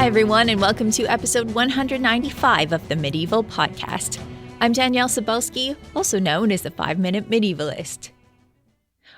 Hi, everyone, and welcome to episode 195 of the Medieval Podcast. I'm Danièle Cebulski, also known as the 5-Minute Medievalist.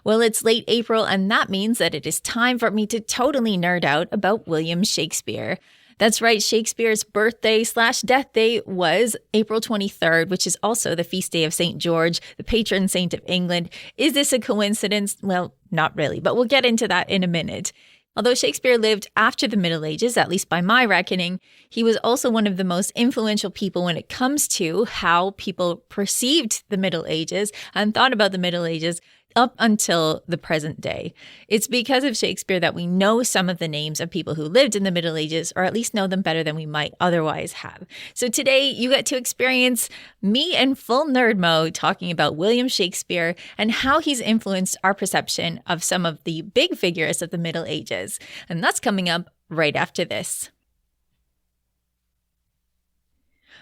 Well, it's late April, and that means that it is time for me to totally nerd out about William Shakespeare. That's right, Shakespeare's birthday/death day was April 23rd, which is also the feast day of St. George, the patron saint of England. Is this a coincidence? Well, not really, but we'll get into that in a minute. Although Shakespeare lived after the Middle Ages, at least by my reckoning, he was also one of the most influential people when it comes to how people perceived the Middle Ages and thought about the Middle Ages up until the present day. It's because of Shakespeare that we know some of the names of people who lived in the Middle Ages, or at least know them better than we might otherwise have. So today you get to experience me in full nerd mode talking about William Shakespeare and how he's influenced our perception of some of the big figures of the Middle Ages. And that's coming up right after this.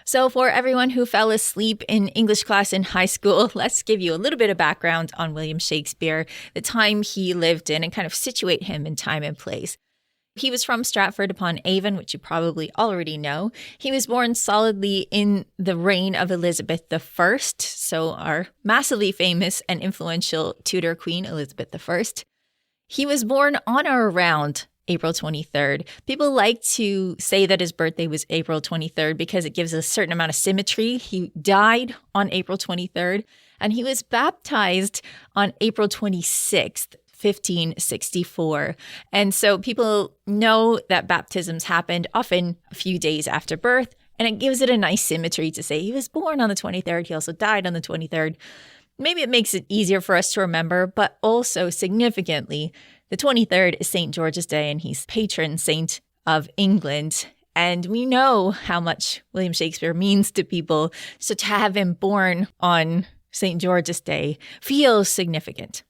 So for everyone who fell asleep in English class in high school, let's give you a little bit of background on William Shakespeare, the time he lived in, and kind of situate him in time and place. He was from Stratford-upon-Avon, which you probably already know. He was born solidly in the reign of Elizabeth I, so our massively famous and influential Tudor Queen, Elizabeth I. He was born on or around April 23rd. People like to say that his birthday was April 23rd because it gives a certain amount of symmetry. He died on April 23rd, and he was baptized on April 26th, 1564. And so people know that baptisms happened often a few days after birth, and it gives it a nice symmetry to say he was born on the 23rd. He also died on the 23rd. Maybe it makes it easier for us to remember, but also significantly, the 23rd is St. George's Day, and he's patron saint of England. And we know how much William Shakespeare means to people, so to have him born on St. George's Day feels significant.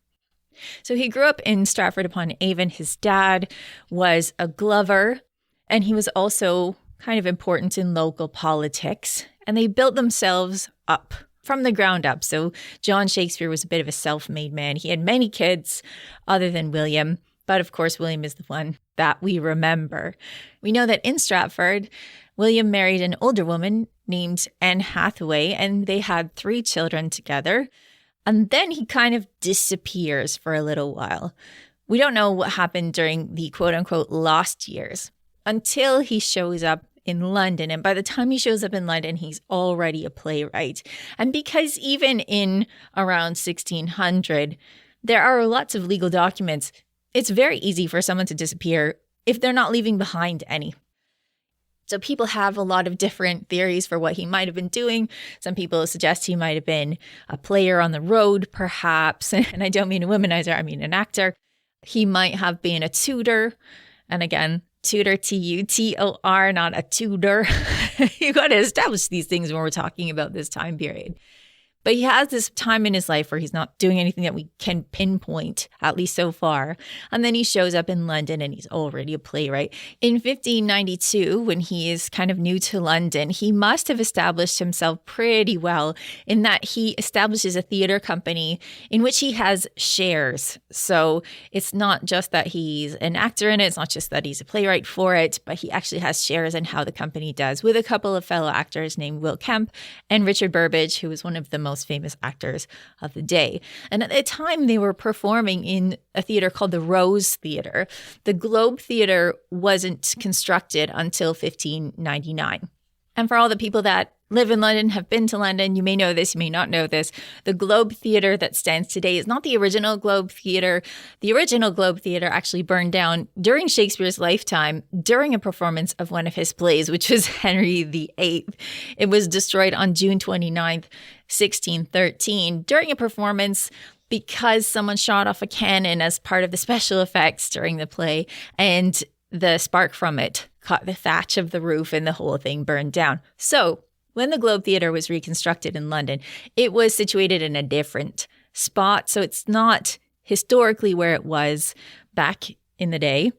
So he grew up in Stratford-upon-Avon. His dad was a glover, and he was also kind of important in local politics. And they built themselves up from the ground up. So John Shakespeare was a bit of a self-made man. He had many kids other than William, but of course William is the one that we remember. We know that in Stratford, William married an older woman named Anne Hathaway, and they had 3 children together. And then he kind of disappears for a little while. We don't know what happened during the quote-unquote lost years until he shows up in London. And by the time he shows up in London, he's already a playwright. And because even in around 1600, there are lots of legal documents, it's very easy for someone to disappear if they're not leaving behind any. So people have a lot of different theories for what he might have been doing. Some people suggest he might have been a player on the road, perhaps. And I don't mean a womanizer, I mean an actor. He might have been a tutor. And again, Tudor, Tutor, not a Tudor. You got to establish these things when we're talking about this time period. But he has this time in his life where he's not doing anything that we can pinpoint, at least so far. And then he shows up in London and he's already a playwright. In 1592, when he is kind of new to London, he must have established himself pretty well in that he establishes a theater company in which he has shares. So it's not just that he's an actor in it. It's not just that he's a playwright for it, but he actually has shares in how the company does with a couple of fellow actors named Will Kemp and Richard Burbage, who was one of the most famous actors of the day. And at the time, they were performing in a theater called the Rose Theater. The Globe Theater wasn't constructed until 1599. And for all the people that live in London, have been to London, you may know this, you may not know this. The Globe Theater that stands today is not the original Globe Theater. The original Globe Theater actually burned down during Shakespeare's lifetime during a performance of one of his plays, which was Henry VIII. It was destroyed on June 29th, 1613, during a performance because someone shot off a cannon as part of the special effects during the play, and the spark from it caught the thatch of the roof and the whole thing burned down. So when the Globe Theatre was reconstructed in London, it was situated in a different spot. So it's not historically where it was back in the day,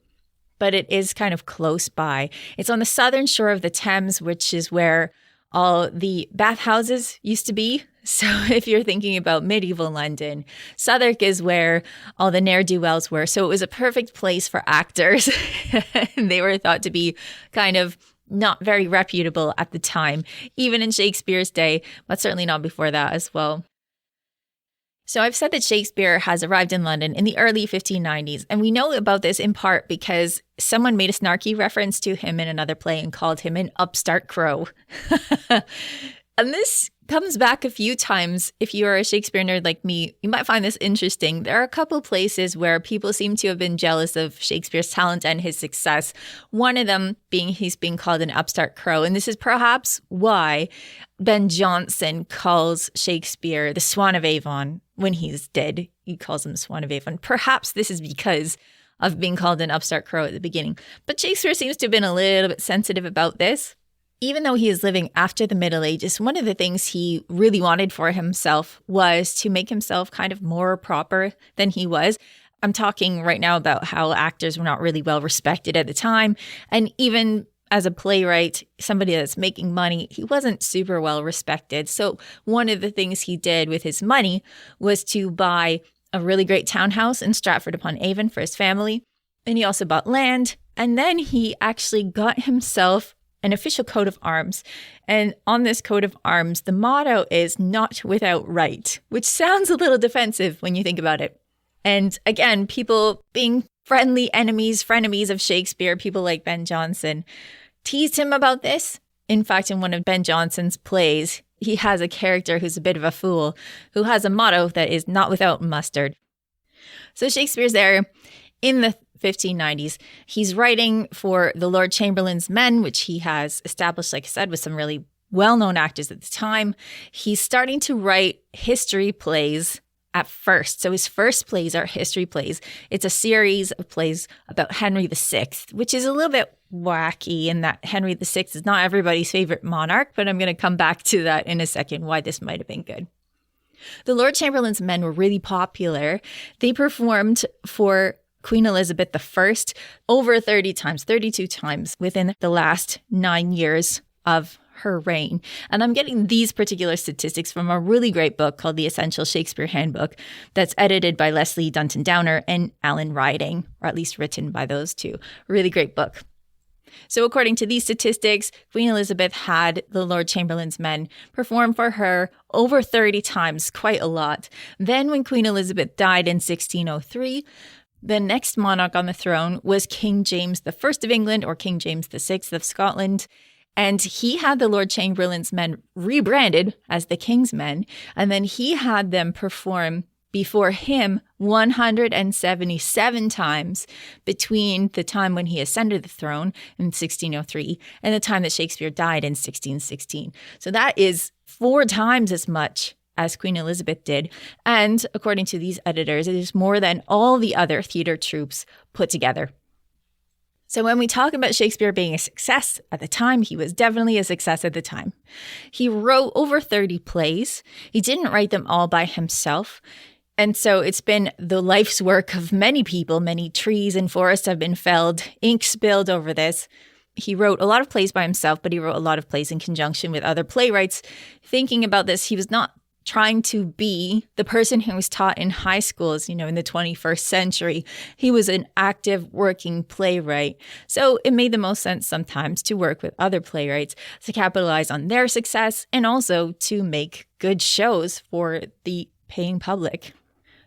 but it is kind of close by. It's on the southern shore of the Thames, which is where all the bathhouses used to be. So if you're thinking about medieval London, Southwark is where all the ne'er-do-wells were. So it was a perfect place for actors. And they were thought to be kind of not very reputable at the time, even in Shakespeare's day, but certainly not before that as well. So I've said that Shakespeare has arrived in London in the early 1590s, and we know about this in part because someone made a snarky reference to him in another play and called him an upstart crow. And this comes back a few times. If you're a Shakespeare nerd like me, you might find this interesting. There are a couple places where people seem to have been jealous of Shakespeare's talent and his success. One of them being he's being called an upstart crow. And this is perhaps why Ben Jonson calls Shakespeare the Swan of Avon when he's dead. He calls him the Swan of Avon. Perhaps this is because of being called an upstart crow at the beginning. But Shakespeare seems to have been a little bit sensitive about this. Even though he is living after the Middle Ages, one of the things he really wanted for himself was to make himself kind of more proper than he was. I'm talking right now about how actors were not really well respected at the time. And even as a playwright, somebody that's making money, he wasn't super well respected. So one of the things he did with his money was to buy a really great townhouse in Stratford-upon-Avon for his family. And he also bought land. And then he actually got himself an official coat of arms. And on this coat of arms, the motto is "not without right," which sounds a little defensive when you think about it. And again, people being frenemies of Shakespeare, people like Ben Jonson, teased him about this. In fact, in one of Ben Jonson's plays, he has a character who's a bit of a fool, who has a motto that is "not without mustard." So Shakespeare's there in the 1590s. He's writing for the Lord Chamberlain's Men, which he has established, like I said, with some really well-known actors at the time. He's starting to write history plays at first. So his first plays are history plays. It's a series of plays about Henry VI, which is a little bit wacky in that Henry VI is not everybody's favorite monarch, but I'm going to come back to that in a second, why this might have been good. The Lord Chamberlain's Men were really popular. They performed for Queen Elizabeth I over 32 times within the last 9 years of her reign. And I'm getting these particular statistics from a really great book called The Essential Shakespeare Handbook that's edited by Leslie Dunton Downer and Alan Riding, or at least written by those two. Really great book. So according to these statistics, Queen Elizabeth had the Lord Chamberlain's Men perform for her over 30 times, quite a lot. Then when Queen Elizabeth died in 1603, the next monarch on the throne was King James I of England, or King James VI of Scotland. And he had the Lord Chamberlain's Men rebranded as the King's Men. And then he had them perform before him 177 times between the time when he ascended the throne in 1603 and the time that Shakespeare died in 1616. So that is 4 times as much as Queen Elizabeth did. And according to these editors, it is more than all the other theater troupes put together. So when we talk about Shakespeare being a success at the time, he was definitely a success at the time. He wrote over 30 plays. He didn't write them all by himself. And so it's been the life's work of many people. Many trees and forests have been felled, ink spilled over this. He wrote a lot of plays by himself, but he wrote a lot of plays in conjunction with other playwrights. Thinking about this, he was not trying to be the person who was taught in high schools, in the 21st century. He was an active working playwright. So it made the most sense sometimes to work with other playwrights to capitalize on their success and also to make good shows for the paying public.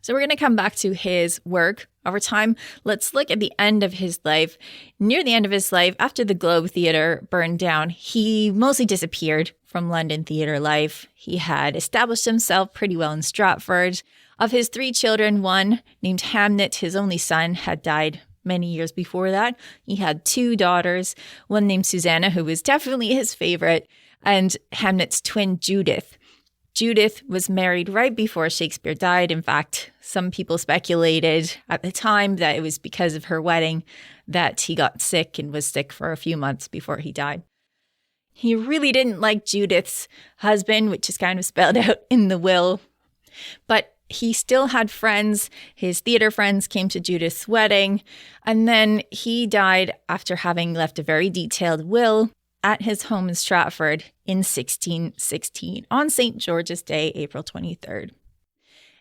So we're going to come back to his work over time. Let's look at the end of his life. Near the end of his life, after the Globe Theatre burned down, he mostly disappeared from London theatre life. He had established himself pretty well in Stratford. Of his 3 children, one named Hamnet, his only son, had died many years before that. He had 2 daughters, one named Susanna, who was definitely his favorite, and Hamnet's twin, Judith. Judith was married right before Shakespeare died. In fact, some people speculated at the time that it was because of her wedding that he got sick and was sick for a few months before he died. He really didn't like Judith's husband, which is kind of spelled out in the will. But he still had friends. His theater friends came to Judith's wedding. And then he died after having left a very detailed will. at his home in Stratford in 1616 on St. George's Day, April 23rd.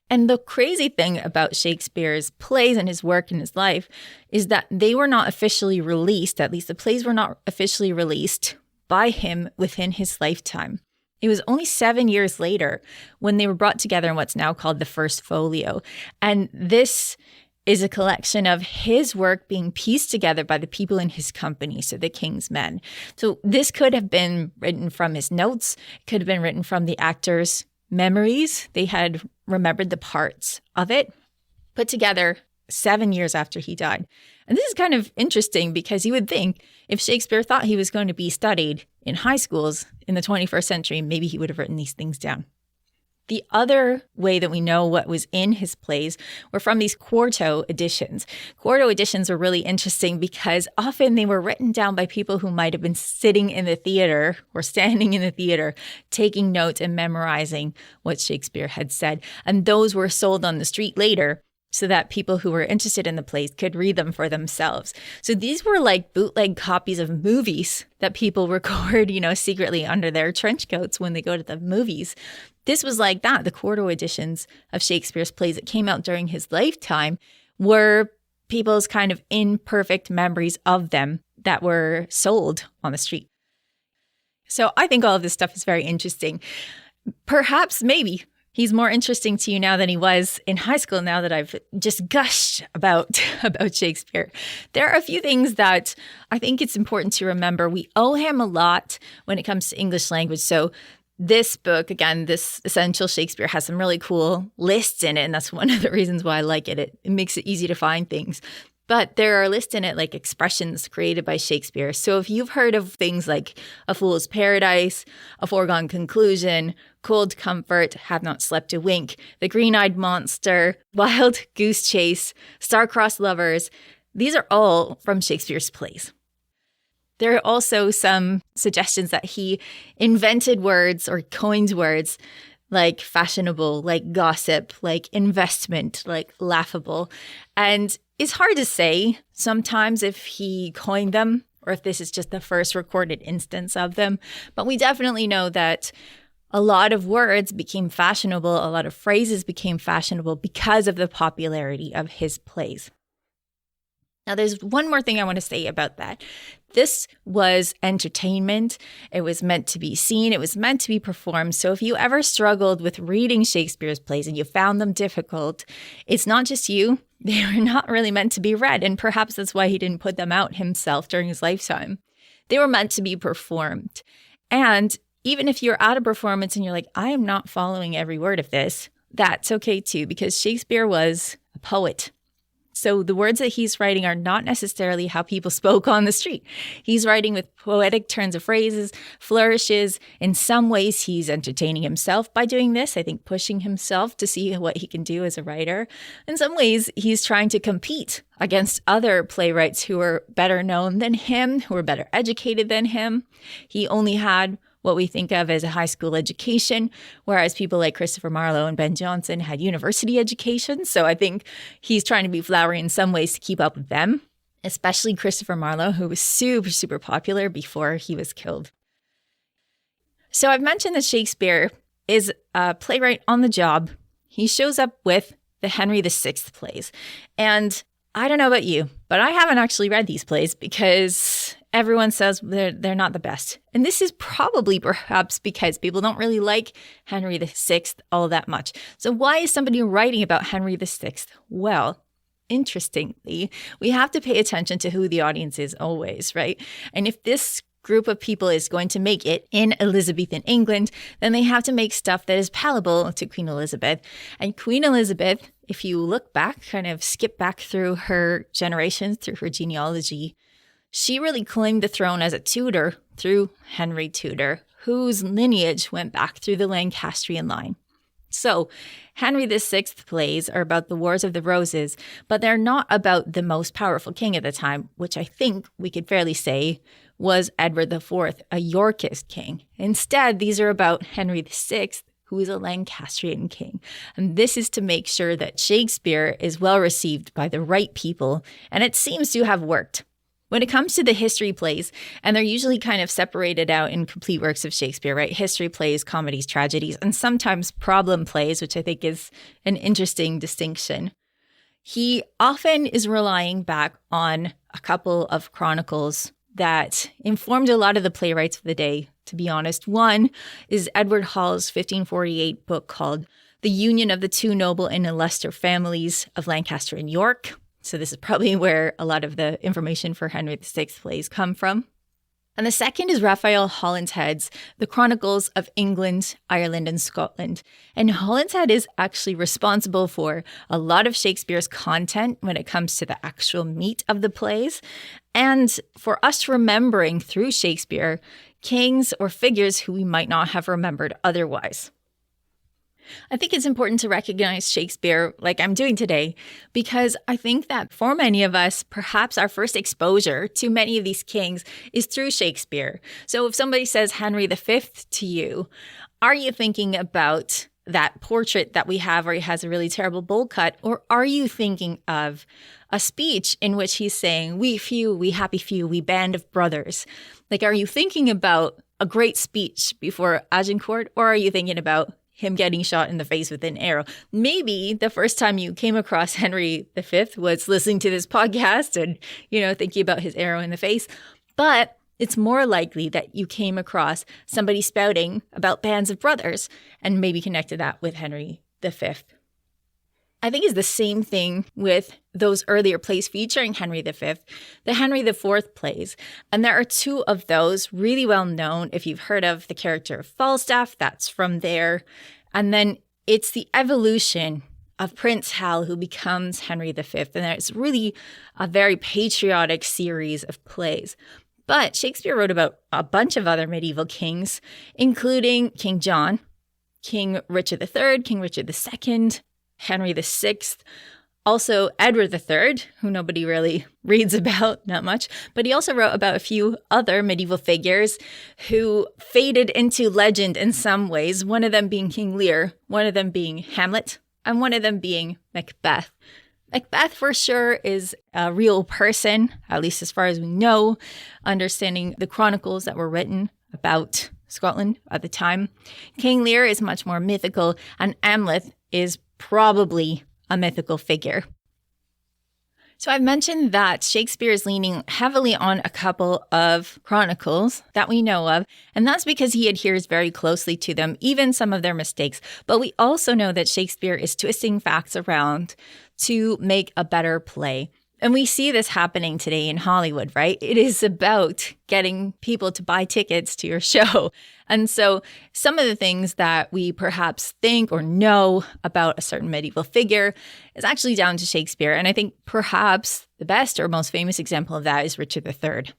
And the crazy thing about Shakespeare's plays and his work and his life is that they were not officially released, at least the plays were not officially released by him within his lifetime. It was only 7 years later when they were brought together in what's now called the First Folio. And this is a collection of his work being pieced together by the people in his company, so the king's men. So this could have been written from his notes, it could have been written from the actors' memories. They had remembered the parts of it, put together 7 years after he died. And this is kind of interesting because you would think if Shakespeare thought he was going to be studied in high schools in the 21st century, maybe he would have written these things down. The other way that we know what was in his plays were from these quarto editions. Quarto editions were really interesting because often they were written down by people who might have been sitting in the theater or standing in the theater, taking notes and memorizing what Shakespeare had said. And those were sold on the street later so that people who were interested in the plays could read them for themselves. So these were like bootleg copies of movies that people record, secretly under their trench coats when they go to the movies. This was like that. The quarto editions of Shakespeare's plays that came out during his lifetime were people's kind of imperfect memories of them that were sold on the street. So I think all of this stuff is very interesting. Perhaps, maybe, he's more interesting to you now than he was in high school, now that I've just gushed about Shakespeare. There are a few things that I think it's important to remember. We owe him a lot when it comes to English language. So this book, again, this Essential Shakespeare, has some really cool lists in it, and that's one of the reasons why I like it. It makes it easy to find things. But there are lists in it like expressions created by Shakespeare. So if you've heard of things like a fool's paradise, a foregone conclusion, cold comfort, have not slept a wink, the green-eyed monster, wild goose chase, star-crossed lovers, these are all from Shakespeare's plays. There are also some suggestions that he invented words or coined words like fashionable, like gossip, like investment, like laughable. And it's hard to say sometimes if he coined them or if this is just the first recorded instance of them. But we definitely know that a lot of words became fashionable, a lot of phrases became fashionable because of the popularity of his plays. Now, there's one more thing I want to say about that. This was entertainment. It was meant to be seen. It was meant to be performed. So if you ever struggled with reading Shakespeare's plays and you found them difficult, it's not just you. They were not really meant to be read. And perhaps that's why he didn't put them out himself during his lifetime. They were meant to be performed. And even if you're at a performance and you're like, I am not following every word of this, that's okay too, because Shakespeare was a poet. So the words that he's writing are not necessarily how people spoke on the street. He's writing with poetic turns of phrases, flourishes. In some ways, he's entertaining himself by doing this, I think pushing himself to see what he can do as a writer. In some ways, he's trying to compete against other playwrights who are better known than him, who are better educated than him. He only had what we think of as a high school education, whereas people like Christopher Marlowe and Ben Jonson had university education. So I think he's trying to be flowery in some ways to keep up with them, especially Christopher Marlowe, who was super, super popular before he was killed. So I've mentioned that Shakespeare is a playwright on the job. He shows up with the Henry VI plays. And I don't know about you, but I haven't actually read these plays because everyone says they're not the best. And this is probably perhaps because people don't really like Henry VI all that much. So why is somebody writing about Henry VI? Well, interestingly, we have to pay attention to who the audience is always, right? And if this group of people is going to make it in Elizabethan England, then they have to make stuff that is palatable to Queen Elizabeth. And Queen Elizabeth, if you look back, kind of skip back through her generations, through her genealogy, she really claimed the throne as a Tudor through Henry Tudor, whose lineage went back through the Lancastrian line. So Henry VI plays are about the Wars of the Roses, but they're not about the most powerful king at the time, which I think we could fairly say was Edward IV, a Yorkist king. Instead, these are about Henry VI, who is a Lancastrian king. And this is to make sure that Shakespeare is well received by the right people, and it seems to have worked. When it comes to the history plays, and they're usually kind of separated out in complete works of Shakespeare, right? History plays, comedies, tragedies, and sometimes problem plays, which I think is an interesting distinction. He often is relying back on a couple of chronicles that informed a lot of the playwrights of the day, to be honest. One is Edward Hall's 1548 book called The Union of the Two Noble and Illustrious Families of Lancaster and York. So this is probably where a lot of the information for Henry VI plays come from. And the second is Raphael Holinshed's The Chronicles of England, Ireland, and Scotland. And Holinshed is actually responsible for a lot of Shakespeare's content when it comes to the actual meat of the plays, and for us remembering through Shakespeare kings or figures who we might not have remembered otherwise. I think it's important to recognize Shakespeare like I'm doing today, because I think that for many of us, perhaps our first exposure to many of these kings is through Shakespeare. So if somebody says Henry V to you, are you thinking about that portrait that we have where he has a really terrible bowl cut, or are you thinking of a speech in which he's saying, "We few, we happy few, we band of brothers"? Like, are you thinking about a great speech before Agincourt, or are you thinking about him getting shot in the face with an arrow? Maybe the first time you came across Henry V was listening to this podcast and, thinking about his arrow in the face. But it's more likely that you came across somebody spouting about bands of brothers and maybe connected that with Henry V. I think it's the same thing with those earlier plays featuring Henry V, the Henry IV plays. And there are two of those really well known. If you've heard of the character of Falstaff, that's from there. And then it's the evolution of Prince Hal, who becomes Henry V. And it's really a very patriotic series of plays. But Shakespeare wrote about a bunch of other medieval kings, including King John, King Richard III, King Richard II, Henry VI, also Edward III, who nobody really reads about, not much, but he also wrote about a few other medieval figures who faded into legend in some ways, one of them being King Lear, one of them being Hamlet, and one of them being Macbeth. Macbeth for sure is a real person, at least as far as we know, understanding the chronicles that were written about Scotland at the time. King Lear is much more mythical, and Hamlet is probably a mythical figure. So I've mentioned that Shakespeare is leaning heavily on a couple of chronicles that we know of, and that's because he adheres very closely to them, even some of their mistakes. But we also know that Shakespeare is twisting facts around to make a better play. And we see this happening today in Hollywood, right? It is about getting people to buy tickets to your show. And so some of the things that we perhaps think or know about a certain medieval figure is actually down to Shakespeare. And I think perhaps the best or most famous example of that is Richard III.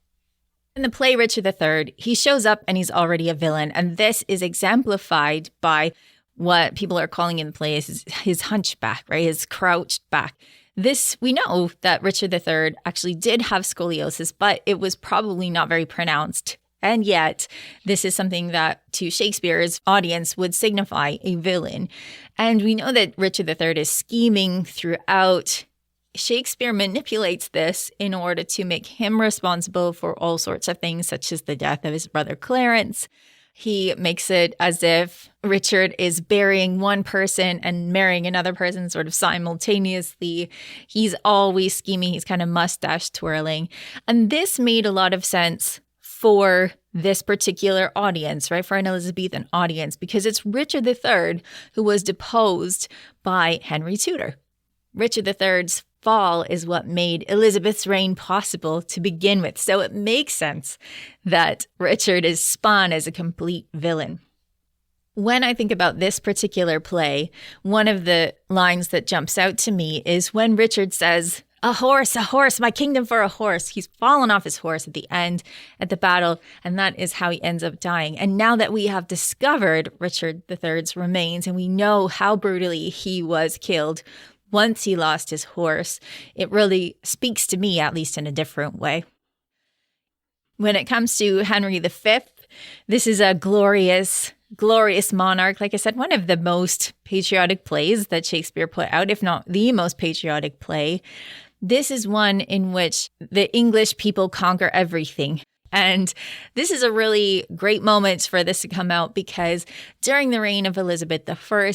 In the play Richard III, he shows up and he's already a villain. And this is exemplified by what people are calling in the play is his hunchback, right? His crouched back. This, we know that Richard III actually did have scoliosis, but it was probably not very pronounced. And yet, this is something that to Shakespeare's audience would signify a villain. And we know that Richard III is scheming throughout. Shakespeare manipulates this in order to make him responsible for all sorts of things, such as the death of his brother Clarence. He makes it as if Richard is burying one person and marrying another person sort of simultaneously. He's always scheming. He's kind of mustache twirling. And this made a lot of sense for this particular audience, right? For an Elizabethan audience, because it's Richard III who was deposed by Henry Tudor. Richard III's fall is what made Elizabeth's reign possible to begin with. So it makes sense that Richard is spun as a complete villain. When I think about this particular play, one of the lines that jumps out to me is when Richard says, a horse, my kingdom for a horse." He's fallen off his horse at the end at the battle, and that is how he ends up dying. And now that we have discovered Richard III's remains and we know how brutally he was killed once he lost his horse, it really speaks to me, at least in a different way. When it comes to Henry V, this is a glorious monarch. Like I said, one of the most patriotic plays that Shakespeare put out, if not the most patriotic play. This is one in which the English people conquer everything. And this is a really great moment for this to come out because during the reign of Elizabeth I,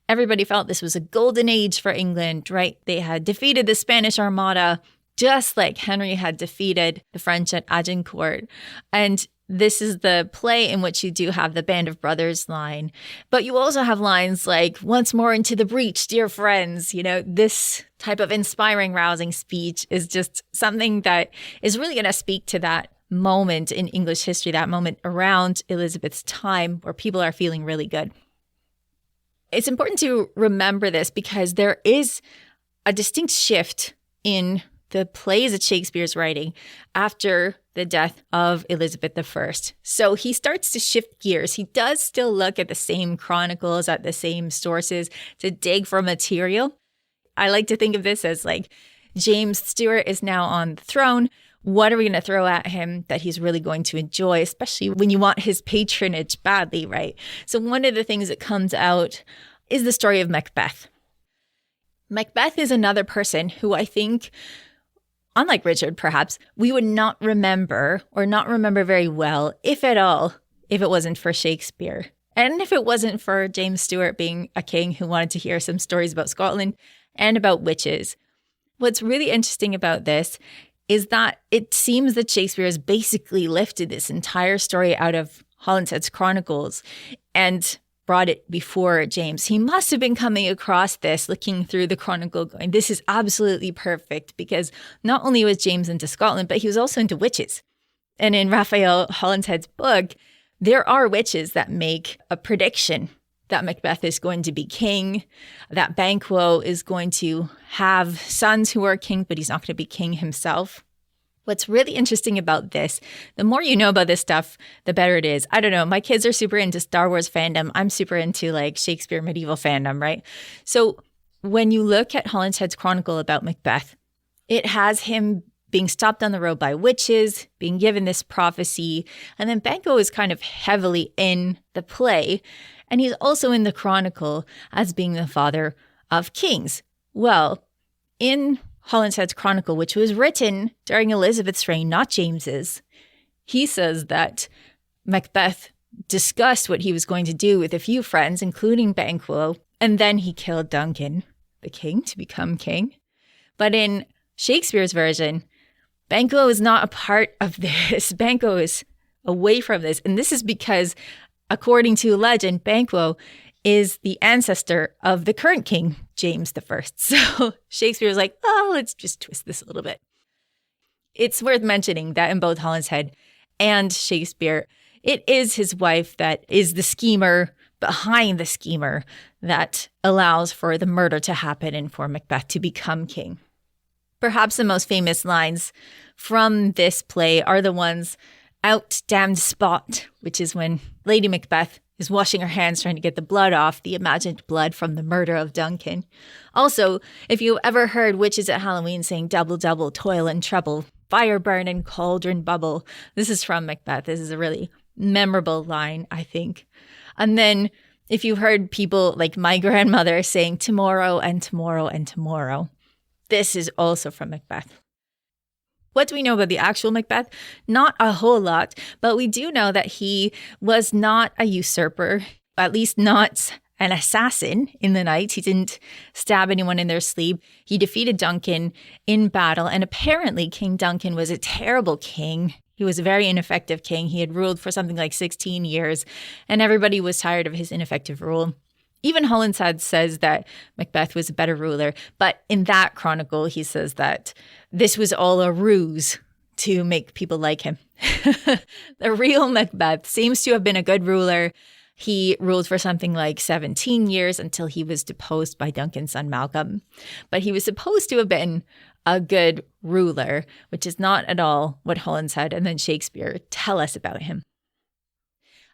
everybody felt this was a golden age for England, right? They had defeated the Spanish Armada just like Henry had defeated the French at Agincourt. And this is the play in which you do have the Band of Brothers line. But you also have lines like, once more into the breach, dear friends. This type of inspiring, rousing speech is just something that is really going to speak to that moment in English history, that moment around Elizabeth's time where people are feeling really good. It's important to remember this because there is a distinct shift in the plays that Shakespeare's writing after the death of Elizabeth I. So he starts to shift gears. He does still look at the same chronicles, at the same sources to dig for material. I like to think of this as like James Stewart is now on the throne. What are we going to throw at him that he's really going to enjoy, especially when you want his patronage badly, right? So one of the things that comes out is the story of Macbeth. Macbeth is another person who I think, unlike Richard perhaps, we would not remember or not remember very well, if at all, if it wasn't for Shakespeare. And if it wasn't for James Stewart being a king who wanted to hear some stories about Scotland and about witches. What's really interesting about this is that it seems that Shakespeare has basically lifted this entire story out of Holinshed's Chronicles and brought it before James. He must have been coming across this, looking through the Chronicle, going, this is absolutely perfect, because not only was James into Scotland, but he was also into witches. And in Raphael Holinshed's book, there are witches that make a prediction that Macbeth is going to be king, that Banquo is going to have sons who are king, but he's not going to be king himself. What's really interesting about this, the more you know about this stuff, the better it is. I don't know. My kids are super into Star Wars fandom. I'm super into like Shakespeare medieval fandom, right? So when you look at Holinshed's Chronicle about Macbeth, it has him being stopped on the road by witches, being given this prophecy. And then Banquo is kind of heavily in the play. And he's also in the Chronicle as being the father of kings. Well, in Holinshed's Chronicle, which was written during Elizabeth's reign, not James's, he says that Macbeth discussed what he was going to do with a few friends, including Banquo, and then he killed Duncan, the king, to become king. But in Shakespeare's version, Banquo is not a part of this. Banquo is away from this. And this is because, according to legend, Banquo is the ancestor of the current king, James I. So Shakespeare was like, oh, let's just twist this a little bit. It's worth mentioning that in both Holinshed and Shakespeare, it is his wife that is the schemer behind the schemer that allows for the murder to happen and for Macbeth to become king. Perhaps the most famous lines from this play are the ones, "Out, damned spot," which is when Lady Macbeth is washing her hands trying to get the blood off, the imagined blood from the murder of Duncan. Also, if you ever heard witches at Halloween saying double, double, toil and trouble, fire burn and cauldron bubble, this is from Macbeth. This is a really memorable line, I think. And then if you heard people like my grandmother saying tomorrow and tomorrow and tomorrow, this is also from Macbeth. What do we know about the actual Macbeth? Not a whole lot, but we do know that he was not a usurper, at least not an assassin in the night. He didn't stab anyone in their sleep. He defeated Duncan in battle, and apparently King Duncan was a terrible king. He was a very ineffective king. He had ruled for something like 16 years, and everybody was tired of his ineffective rule. Even Holinshed says that Macbeth was a better ruler, but in that chronicle, he says that this was all a ruse to make people like him. The real Macbeth seems to have been a good ruler. He ruled for something like 17 years until he was deposed by Duncan's son Malcolm. But he was supposed to have been a good ruler, which is not at all what Holinshed and then Shakespeare tell us about him.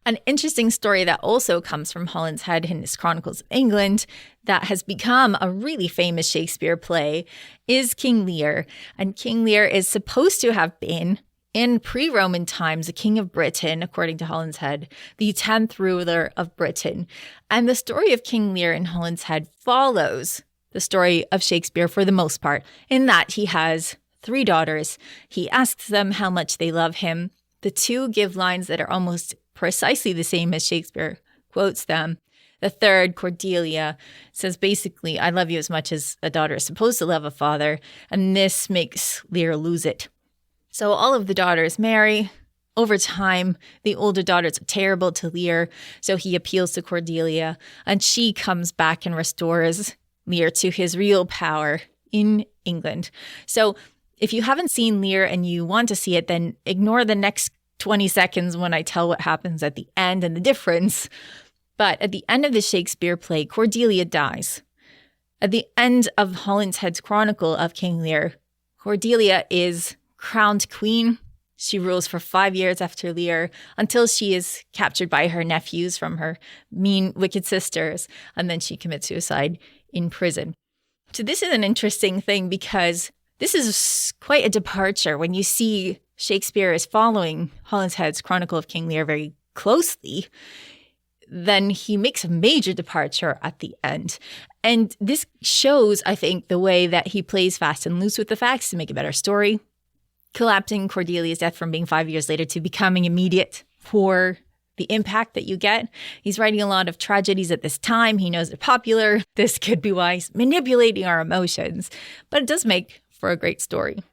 An interesting story that also comes from Holinshed in his Chronicles of England that has become a really famous Shakespeare play is King Lear. And King Lear is supposed to have been, in pre-Roman times, a king of Britain, according to Holinshed, the 10th ruler of Britain. And the story of King Lear in Holinshed follows the story of Shakespeare for the most part, in that he has 3 daughters. He asks them how much they love him. The 2 give lines that are almost precisely the same as Shakespeare quotes them. The 3rd, Cordelia, says basically, I love you as much as a daughter is supposed to love a father. And this makes Lear lose it. So all of the daughters marry. Over time, the older daughters are terrible to Lear, so he appeals to Cordelia, and she comes back and restores Lear to his real power in England. So if you haven't seen Lear and you want to see it, then ignore the next 20 seconds when I tell what happens at the end and the difference. But at the end of the Shakespeare play, Cordelia dies. At the end of Holinshed's Chronicle of King Lear, Cordelia is crowned queen. She rules for 5 years after Lear until she is captured by her nephews from her mean, wicked sisters, and then she commits suicide in prison. So this is an interesting thing because this is quite a departure when you see Shakespeare is following Holinshed's Chronicle of King Lear very closely. Then he makes a major departure at the end. And this shows, I think, the way that he plays fast and loose with the facts to make a better story. Collapsing Cordelia's death from being 5 years later to becoming immediate for the impact that you get. He's writing a lot of tragedies at this time. He knows they're popular. This could be why he's manipulating our emotions. But it does make for a great story.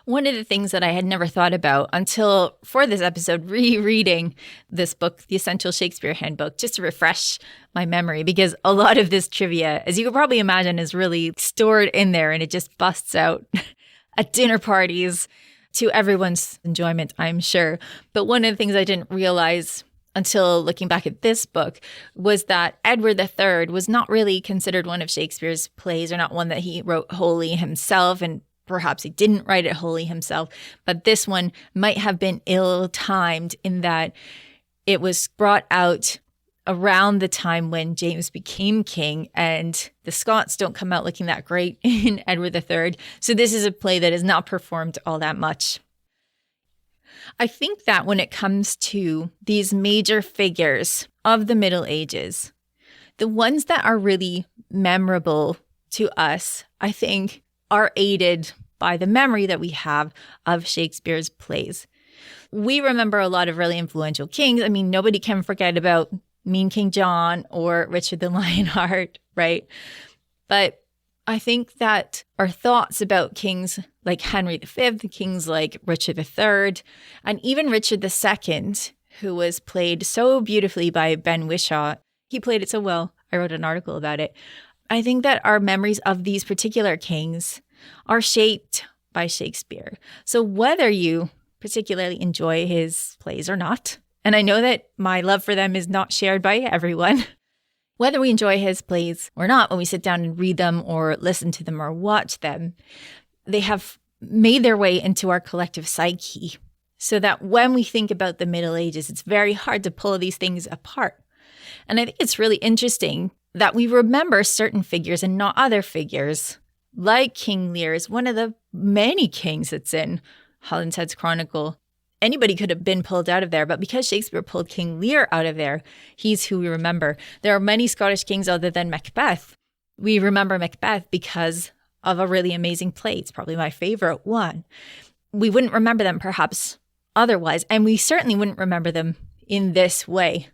One of the things that I had never thought about until for this episode, rereading this book, The Essential Shakespeare Handbook, just to refresh my memory, because a lot of this trivia, as you could probably imagine, is really stored in there and it just busts out at dinner parties to everyone's enjoyment, I'm sure. But one of the things I didn't realize until looking back at this book was that Edward III was not really considered one of Shakespeare's plays, or not one that he wrote wholly himself, and perhaps he didn't write it wholly himself. But this one might have been ill-timed in that it was brought out around the time when James became king, and the Scots don't come out looking that great in Edward III. So this is a play that is not performed all that much. I think that when it comes to these major figures of the Middle Ages, the ones that are really memorable to us, I think, are aided by the memory that we have of Shakespeare's plays. We remember a lot of really influential kings. I mean, nobody can forget about Mean King John or Richard the Lionheart, right? But I think that our thoughts about kings like Henry V, kings like Richard III, and even Richard II, who was played so beautifully by Ben Whishaw, he played it so well. I wrote an article about it. I think that our memories of these particular kings are shaped by Shakespeare. So whether you particularly enjoy his plays or not, and I know that my love for them is not shared by everyone, whether we enjoy his plays or not, when we sit down and read them or listen to them or watch them, they have made their way into our collective psyche, so that when we think about the Middle Ages, it's very hard to pull these things apart. And I think it's really interesting that we remember certain figures and not other figures. Like King Lear is one of the many kings that's in Holinshed's Chronicle. Anybody could have been pulled out of there, but because Shakespeare pulled King Lear out of there, he's who we remember. There are many Scottish kings other than Macbeth. We remember Macbeth because of a really amazing play. It's probably my favorite one. We wouldn't remember them perhaps otherwise, and we certainly wouldn't remember them in this way.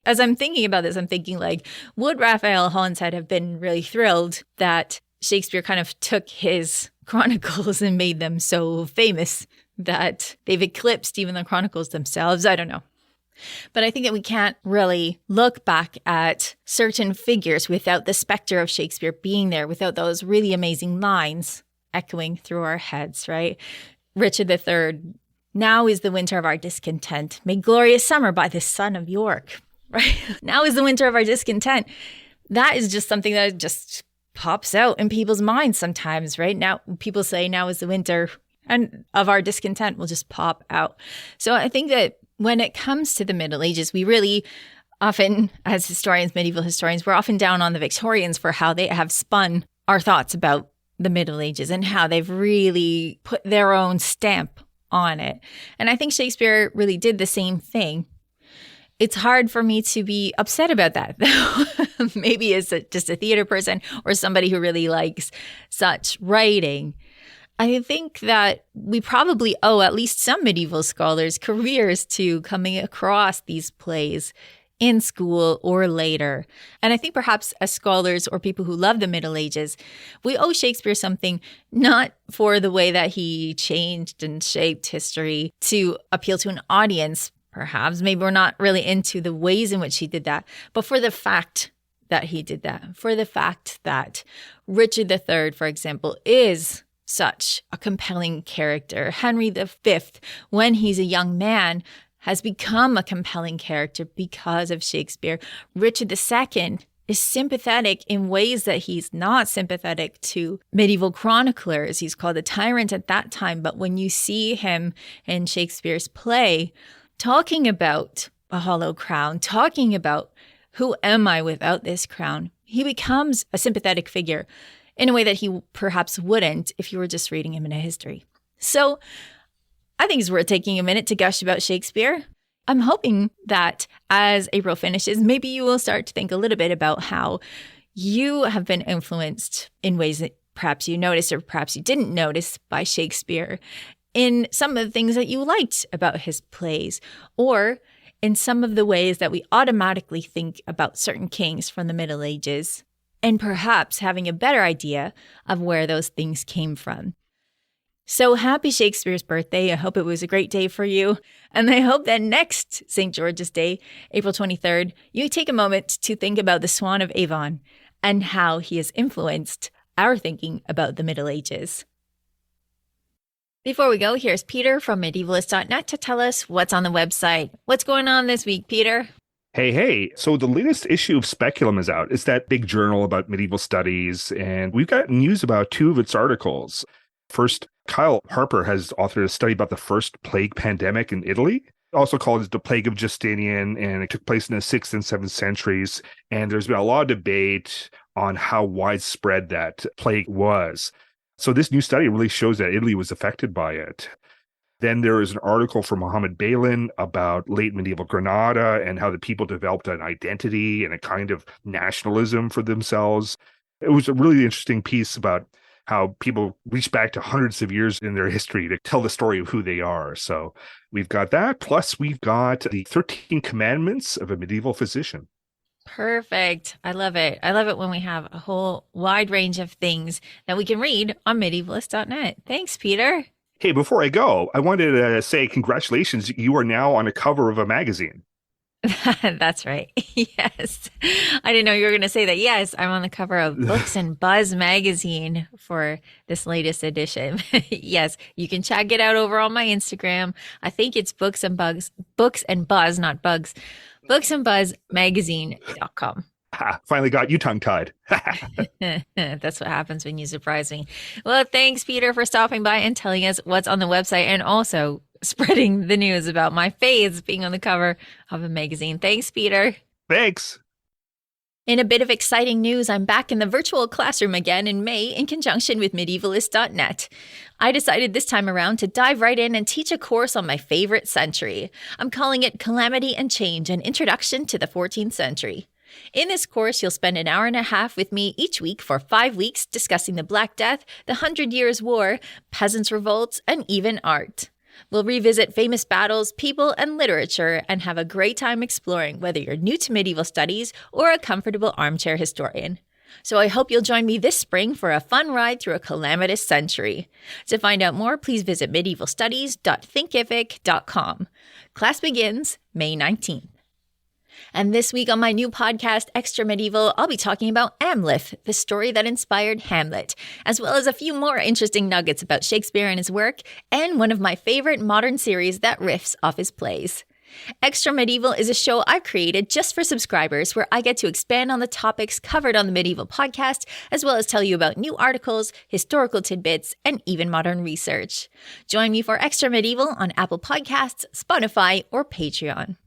As I'm thinking about this, I'm thinking like, would Raphael Holinshed have been really thrilled that Shakespeare kind of took his chronicles and made them so famous that they've eclipsed even the chronicles themselves? I don't know. But I think that we can't really look back at certain figures without the specter of Shakespeare being there, without those really amazing lines echoing through our heads, right? Richard III, now is the winter of our discontent, made glorious summer by the son of York, right? Now is the winter of our discontent. That is just something that just pops out in people's minds sometimes, right? Now people say now is the winter, and of our discontent will just pop out. So I think that when it comes to the Middle Ages, we really often, as historians, medieval historians, we're often down on the Victorians for how they have spun our thoughts about the Middle Ages and how they've really put their own stamp on it. And I think Shakespeare really did the same thing. It's hard for me to be upset about that, though. Maybe as just a theater person or somebody who really likes such writing. I think that we probably owe at least some medieval scholars careers to coming across these plays in school or later. And I think perhaps as scholars or people who love the Middle Ages, we owe Shakespeare something, not for the way that he changed and shaped history to appeal to an audience, perhaps. Maybe we're not really into the ways in which he did that, but for the fact that he did that, for the fact that Richard III, for example, is such a compelling character. Henry V, when he's a young man, has become a compelling character because of Shakespeare. Richard II is sympathetic in ways that he's not sympathetic to medieval chroniclers. He's called a tyrant at that time, but when you see him in Shakespeare's play, talking about a hollow crown, talking about who am I without this crown, he becomes a sympathetic figure in a way that he perhaps wouldn't if you were just reading him in a history. So I think it's worth taking a minute to gush about Shakespeare. I'm hoping that as April finishes, maybe you will start to think a little bit about how you have been influenced in ways that perhaps you noticed or perhaps you didn't notice by Shakespeare, in some of the things that you liked about his plays, or in some of the ways that we automatically think about certain kings from the Middle Ages, and perhaps having a better idea of where those things came from. So happy Shakespeare's birthday. I hope it was a great day for you. And I hope that next St. George's Day, April 23rd, you take a moment to think about the Swan of Avon and how he has influenced our thinking about the Middle Ages. Before we go, here's Peter from medievalist.net to tell us what's on the website. What's going on this week, Peter? Hey. So the latest issue of Speculum is out. It's that big journal about medieval studies, and we've got news about two of its articles. First, Kyle Harper has authored a study about the first plague pandemic in Italy, also called the Plague of Justinian, and it took place in the 6th and 7th centuries. And there's been a lot of debate on how widespread that plague was. So this new study really shows that Italy was affected by it. Then there is an article from Mohammed Balin about late medieval Granada and how the people developed an identity and a kind of nationalism for themselves. It was a really interesting piece about how people reach back to hundreds of years in their history to tell the story of who they are. So we've got that. Plus, we've got the 13 Commandments of a Medieval Physician. Perfect. I love it. I love it when we have a whole wide range of things that we can read on medievalist.net. Thanks, Peter. Hey, before I go, I wanted to say congratulations. You are now on a cover of a magazine. That's right. Yes. I didn't know you were going to say that. Yes, I'm on the cover of Books and Buzz magazine for this latest edition. Yes, you can check it out over on my Instagram. I think it's Books and Buzz, not bugs. booksandbuzzmagazine.com. Finally got you tongue-tied. That's what happens when you surprise me. Well, thanks, Peter, for stopping by and telling us what's on the website and also spreading the news about my face being on the cover of a magazine. Thanks, Peter. Thanks. In a bit of exciting news, I'm back in the virtual classroom again in May in conjunction with medievalist.net. I decided this time around to dive right in and teach a course on my favorite century. I'm calling it Calamity and Change, an Introduction to the 14th Century. In this course, you'll spend an hour and a half with me each week for 5 weeks discussing the Black Death, the 100 Years' War, peasants' revolts, and even art. We'll revisit famous battles, people, and literature and have a great time exploring whether you're new to medieval studies or a comfortable armchair historian. So I hope you'll join me this spring for a fun ride through a calamitous century. To find out more, please visit medievalstudies.thinkific.com. Class begins May 19th. And this week on my new podcast, Extra Medieval, I'll be talking about Amleth, the story that inspired Hamlet, as well as a few more interesting nuggets about Shakespeare and his work, and one of my favorite modern series that riffs off his plays. Extra Medieval is a show I've created just for subscribers where I get to expand on the topics covered on the Medieval podcast, as well as tell you about new articles, historical tidbits, and even modern research. Join me for Extra Medieval on Apple Podcasts, Spotify, or Patreon.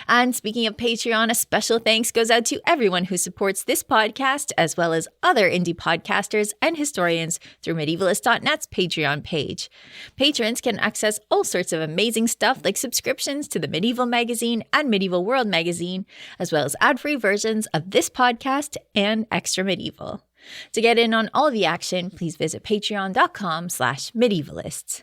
And speaking of Patreon, a special thanks goes out to everyone who supports this podcast, as well as other indie podcasters and historians through medievalist.net's Patreon page. Patrons can access all sorts of amazing stuff like subscriptions to the Medieval Magazine and Medieval World Magazine, as well as ad-free versions of this podcast and Extra Medieval. To get in on all the action, please visit patreon.com/medievalists.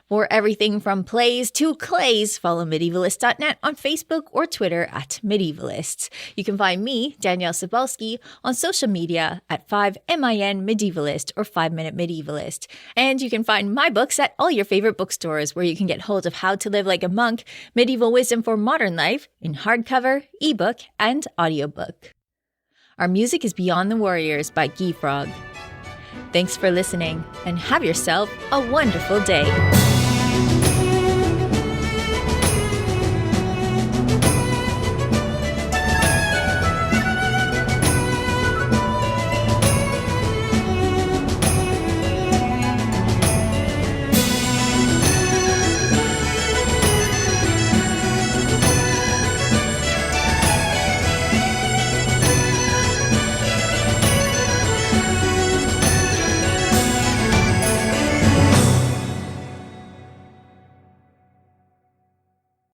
For everything from plays to clays, follow medievalist.net on Facebook or Twitter at Medievalists. You can find me, Danièle Cybulski, on social media at 5MIN Medievalist or 5 Minute Medievalist. And you can find my books at all your favorite bookstores, where you can get hold of How to Live Like a Monk, Medieval Wisdom for Modern Life in hardcover, ebook, and audiobook. Our music is Beyond the Warriors by Guy Frog. Thanks for listening, and have yourself a wonderful day.